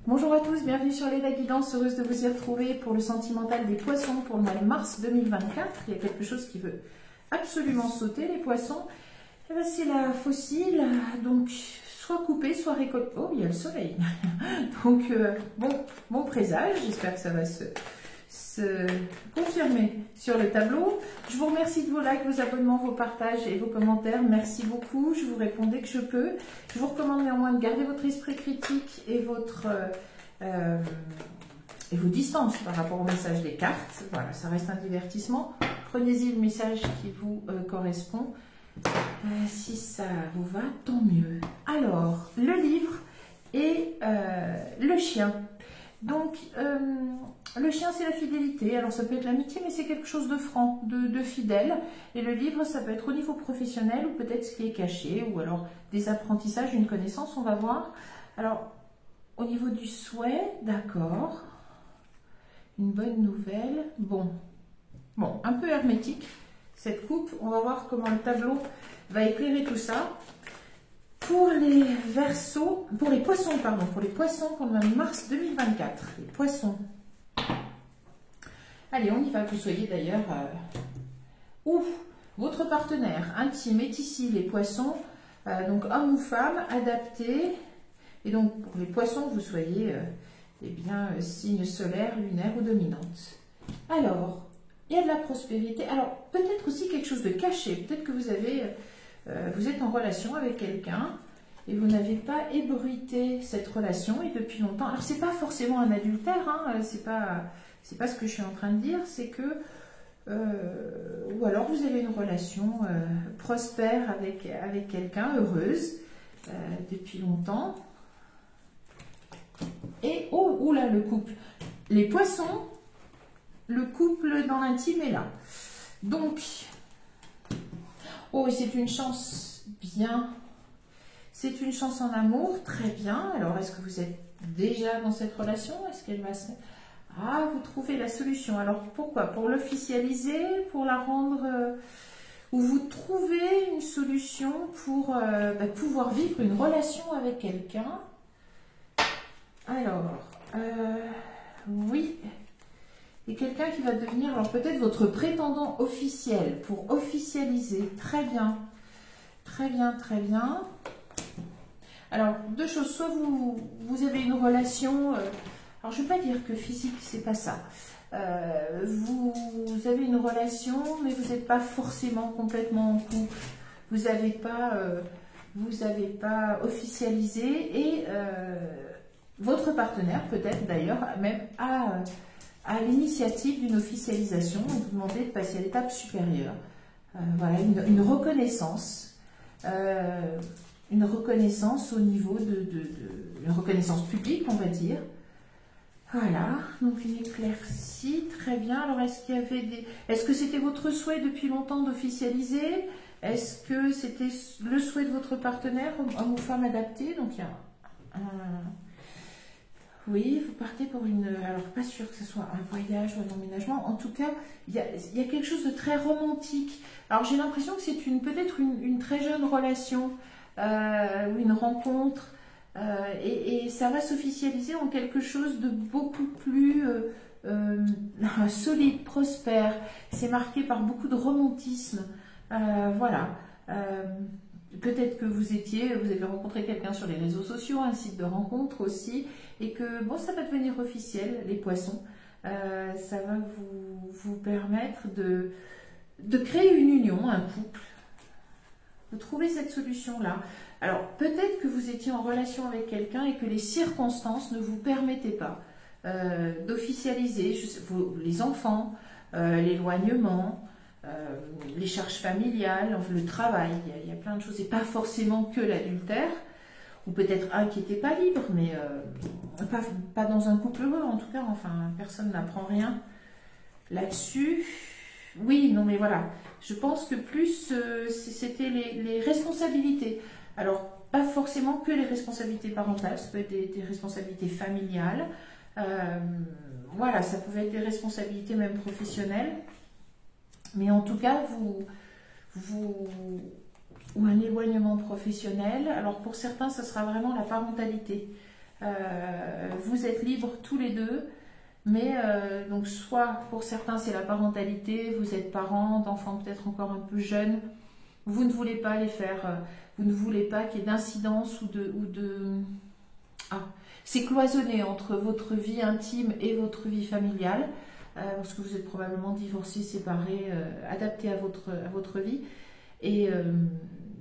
Bonjour à tous, bienvenue sur Les Guidance, heureuse de vous y retrouver pour le sentimental des poissons pour le mois de mars 2024. Il y a quelque chose qui veut absolument sauter, les poissons. Et bien, c'est la fossile, donc soit coupée, soit récoltée. Oh, il y a le soleil. Donc, bon présage, j'espère que ça va se confirmer sur le tableau. Je vous remercie de vos likes, vos abonnements, vos partages et vos commentaires. Merci beaucoup. Je vous réponds dès que je peux. Je vous recommande néanmoins de garder votre esprit critique et vos distances par rapport au message des cartes. Voilà, ça reste un divertissement. Prenez-y le message qui vous correspond. Si ça vous va, tant mieux. Alors, le livre et le chien. Donc, le chien, c'est la fidélité. Alors, ça peut être l'amitié, mais c'est quelque chose de franc, de fidèle. Et le livre, ça peut être au niveau professionnel ou peut-être ce qui est caché, ou alors des apprentissages, une connaissance, on va voir. Alors, au niveau du souhait, d'accord. Une bonne nouvelle. Bon, un peu hermétique, cette coupe. On va voir comment le tableau va éclairer tout ça. Pour les Verseaux, pour les poissons, pardon, pour le mois de mars 2024. Les poissons. Allez, on y va, que vous soyez d'ailleurs où votre partenaire intime est ici, les poissons, donc homme ou femme, adapté. Et donc, pour les poissons, vous soyez, signe solaire, lunaire ou dominante. Alors, il y a de la prospérité. Alors, peut-être aussi quelque chose de caché. Peut-être que vous êtes en relation avec quelqu'un et vous n'avez pas ébruité cette relation et depuis longtemps. Alors, c'est pas forcément un adultère, hein, c'est pas ce que je suis en train de dire, c'est que ou alors vous avez une relation prospère avec quelqu'un, heureuse, depuis longtemps. Et oh là, le couple. Les poissons, le couple dans l'intime est là. Donc, oh, c'est une chance bien. C'est une chance en amour, très bien. Alors, est-ce que vous êtes déjà dans cette relation? Est-ce qu'elle va se... Ah, vous trouvez la solution. Alors, pourquoi? Pour l'officialiser, pour la rendre... ou vous trouvez une solution pour pouvoir vivre une relation avec quelqu'un. Alors, oui... Et quelqu'un qui va devenir, alors peut-être votre prétendant officiel, pour officialiser. Très bien, très bien, très bien. Alors, deux choses. Soit vous avez une relation, alors je ne vais pas dire que physique, c'est pas ça. Vous avez une relation, mais vous n'êtes pas forcément complètement en couple. Vous n'avez pas officialisé et votre partenaire, peut-être d'ailleurs, même à l'initiative d'une officialisation, vous demandez de passer à l'étape supérieure. Voilà, une reconnaissance au niveau une reconnaissance publique, on va dire. Voilà, donc une éclaircie, très bien. Alors, est-ce que c'était votre souhait depuis longtemps d'officialiser? Est-ce que c'était le souhait de votre partenaire, homme ou femme adapté? Donc, il y a oui, vous partez pour alors pas sûr que ce soit un voyage ou un emménagement, en tout cas, il y a quelque chose de très romantique. Alors j'ai l'impression que c'est peut-être une très jeune relation, ou une rencontre, et ça va s'officialiser en quelque chose de beaucoup plus solide, prospère. C'est marqué par beaucoup de romantisme, voilà. Peut-être que vous avez rencontré quelqu'un sur les réseaux sociaux, un site de rencontre aussi, et que bon, ça va devenir officiel, les poissons. Ça va vous permettre de créer une union, un couple. Vous trouvez cette solution-là. Alors, peut-être que vous étiez en relation avec quelqu'un et que les circonstances ne vous permettaient pas d'officialiser les enfants, l'éloignement, les charges familiales, le travail, il y a plein de choses, et pas forcément que l'adultère, ou peut-être un qui n'était pas libre, mais pas dans un couple heureux en tout cas, enfin personne n'apprend rien là-dessus. Oui, non mais voilà, je pense que plus c'était les responsabilités, alors pas forcément que les responsabilités parentales, ça peut être des responsabilités familiales, voilà, ça pouvait être des responsabilités même professionnelles. Mais en tout cas, ou un éloignement professionnel. Alors pour certains, ça sera vraiment la parentalité. Vous êtes libres tous les deux, mais donc soit pour certains c'est la parentalité, vous êtes parents d'enfants peut-être encore un peu jeunes, vous ne voulez pas les faire, vous ne voulez pas qu'il y ait d'incidence c'est cloisonné entre votre vie intime et votre vie familiale, parce que vous êtes probablement divorcés, séparés, adaptés à votre vie. Et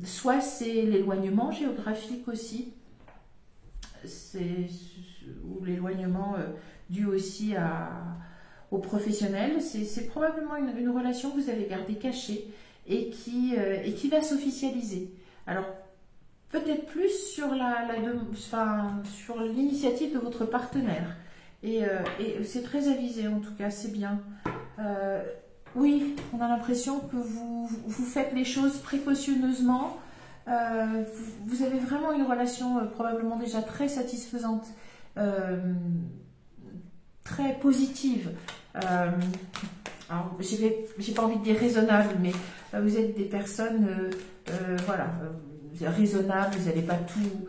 soit c'est l'éloignement géographique aussi, ou l'éloignement dû aussi aux professionnels. C'est probablement une relation que vous avez gardée cachée et qui va s'officialiser. Alors, peut-être plus sur sur l'initiative de votre partenaire. Et c'est très avisé en tout cas, c'est bien. Oui, on a l'impression que vous faites les choses précautionneusement. Vous avez vraiment une relation probablement déjà très satisfaisante, très positive. Alors, j'ai pas envie de dire raisonnable, mais vous êtes des personnes, voilà, raisonnables, vous n'allez pas tout,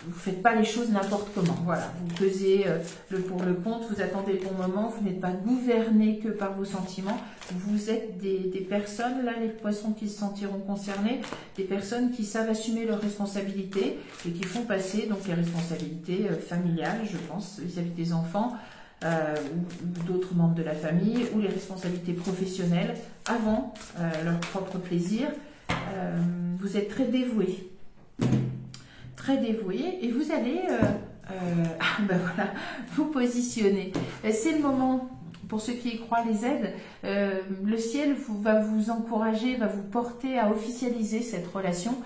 vous faites pas les choses n'importe comment. Voilà, vous pesez le pour le contre, vous attendez le bon moment, vous n'êtes pas gouverné que par vos sentiments. Vous êtes des personnes, là les poissons qui se sentiront concernés, des personnes qui savent assumer leurs responsabilités et qui font passer donc les responsabilités familiales, je pense, vis-à-vis des enfants ou d'autres membres de la famille, ou les responsabilités professionnelles avant leur propre plaisir. Vous êtes très dévoués. Très dévoué et vous allez voilà, vous positionner. C'est le moment, pour ceux qui y croient, les aides, le ciel va vous encourager, va vous porter à officialiser cette relation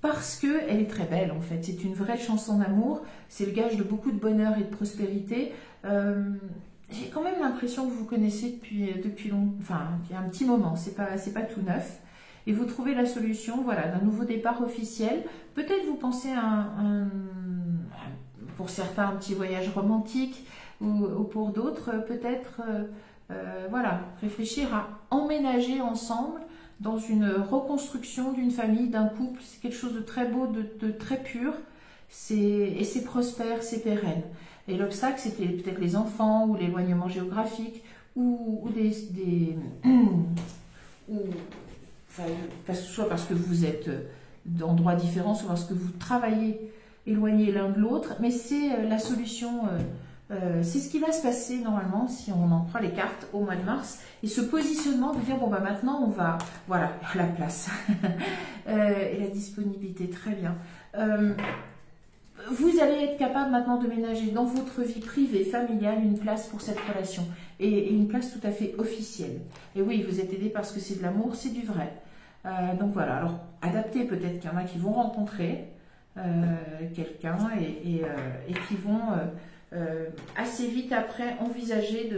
parce qu'elle est très belle en fait. C'est une vraie chanson d'amour, c'est le gage de beaucoup de bonheur et de prospérité. J'ai quand même l'impression que vous connaissez depuis un petit moment, c'est pas tout neuf. Et vous trouvez la solution, voilà, d'un nouveau départ officiel. Peut-être vous pensez pour certains, un petit voyage romantique, ou pour d'autres, peut-être, voilà, réfléchir à emménager ensemble dans une reconstruction d'une famille, d'un couple. C'est quelque chose de très beau, de très pur, et c'est prospère, c'est pérenne. Et l'obstacle, c'était peut-être les enfants, ou l'éloignement géographique, soit parce que vous êtes d'endroits différents, soit parce que vous travaillez éloignés l'un de l'autre, mais c'est la solution, c'est ce qui va se passer normalement si on en croit les cartes au mois de mars, et ce positionnement de dire bon bah maintenant on va, voilà, la place et la disponibilité, très bien. Vous allez être capable maintenant de ménager dans votre vie privée, familiale, une place pour cette relation, et une place tout à fait officielle. Et oui, vous êtes aidé parce que c'est de l'amour, c'est du vrai. Donc voilà, alors adaptez, peut-être qu'il y en a qui vont rencontrer quelqu'un et qui vont assez vite après envisager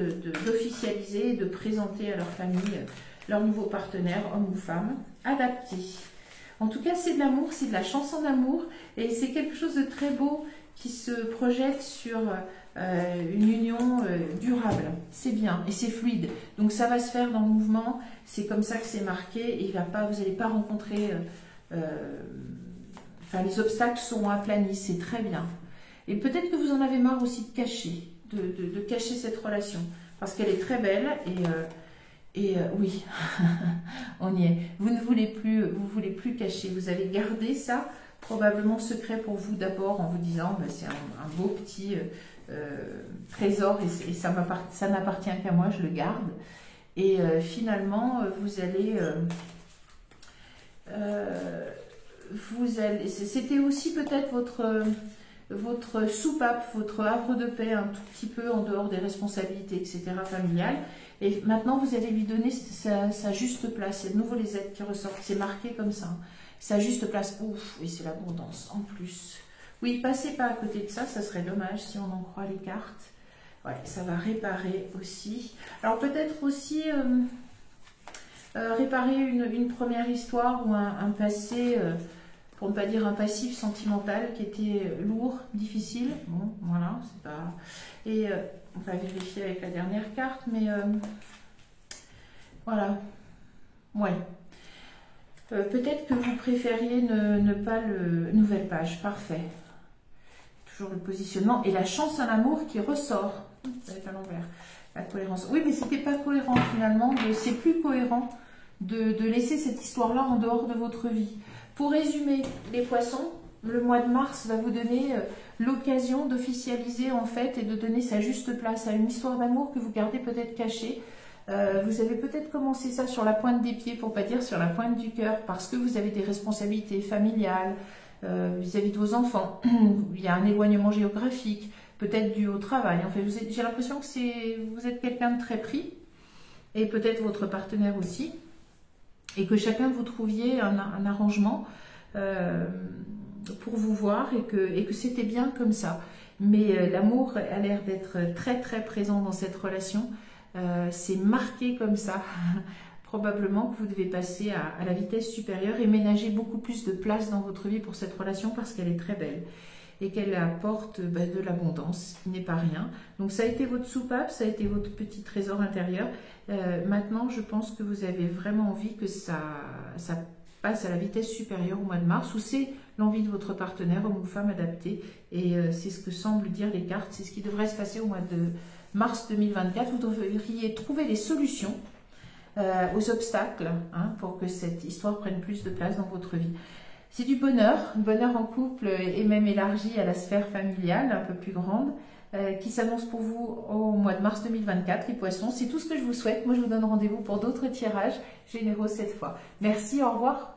d'officialiser et de présenter à leur famille leur nouveau partenaire, homme ou femme, adapté. En tout cas, c'est de l'amour, c'est de la chanson d'amour, et c'est quelque chose de très beau qui se projette sur une union durable. C'est bien, et c'est fluide. Donc ça va se faire dans le mouvement, c'est comme ça que c'est marqué, et vous n'allez pas rencontrer... les obstacles seront aplanis, c'est très bien. Et peut-être que vous en avez marre aussi de cacher, de cacher cette relation, parce qu'elle est très belle, oui, on y est. Vous voulez plus cacher. Vous allez garder ça probablement secret pour vous d'abord en vous disant c'est un beau petit trésor et ça n'appartient qu'à moi, je le garde. Et finalement, c'était aussi peut-être votre soupape, votre havre de paix un tout petit peu en dehors des responsabilités, etc. familiales. Et maintenant, vous allez lui donner sa juste place. Il y a de nouveau les aides qui ressortent. C'est marqué comme ça. Sa juste place. Ouf, oui, c'est l'abondance en plus. Oui, passez pas à côté de ça. Ça serait dommage si on en croit les cartes. Ouais, ça va réparer aussi. Alors peut-être aussi réparer une première histoire ou un passé, pour ne pas dire un passif sentimental qui était lourd, difficile. Bon, voilà, c'est pas... Et... on va vérifier avec la dernière carte, mais voilà. Ouais. Peut-être que vous préfériez ne pas le... Nouvelle page, parfait. toujours le positionnement et la chance à l'amour qui ressort. Ça va être à l'envers. La cohérence. Oui, mais c'était pas cohérent finalement. C'est plus cohérent de laisser cette histoire-là en dehors de votre vie. Pour résumer, les poissons, le mois de mars va vous donner l'occasion d'officialiser en fait et de donner sa juste place à une histoire d'amour que vous gardez peut-être cachée. Vous avez peut-être commencé ça sur la pointe des pieds, pour pas dire sur la pointe du cœur, parce que vous avez des responsabilités familiales vis-à-vis de vos enfants. Il y a un éloignement géographique, peut-être dû au travail. En fait, j'ai l'impression que vous êtes quelqu'un de très pris, et peut-être votre partenaire aussi, et que chacun vous trouviez un arrangement pour vous voir et que c'était bien comme ça. Mais l'amour a l'air d'être très très présent dans cette relation. C'est marqué comme ça. Probablement que vous devez passer à la vitesse supérieure et ménager beaucoup plus de place dans votre vie pour cette relation parce qu'elle est très belle et qu'elle apporte de l'abondance, qui n'est pas rien. Donc ça a été votre soupape, ça a été votre petit trésor intérieur. Maintenant, je pense que vous avez vraiment envie que ça passe à la vitesse supérieure au mois de mars, où c'est l'envie de votre partenaire, homme ou femme adapté. Et c'est ce que semblent dire les cartes, c'est ce qui devrait se passer au mois de mars 2024. Vous devriez trouver des solutions aux obstacles pour que cette histoire prenne plus de place dans votre vie. C'est du bonheur en couple et même élargi à la sphère familiale, un peu plus grande, qui s'annonce pour vous au mois de mars 2024, les poissons. C'est tout ce que je vous souhaite. Moi, je vous donne rendez-vous pour d'autres tirages généraux cette fois. Merci, au revoir.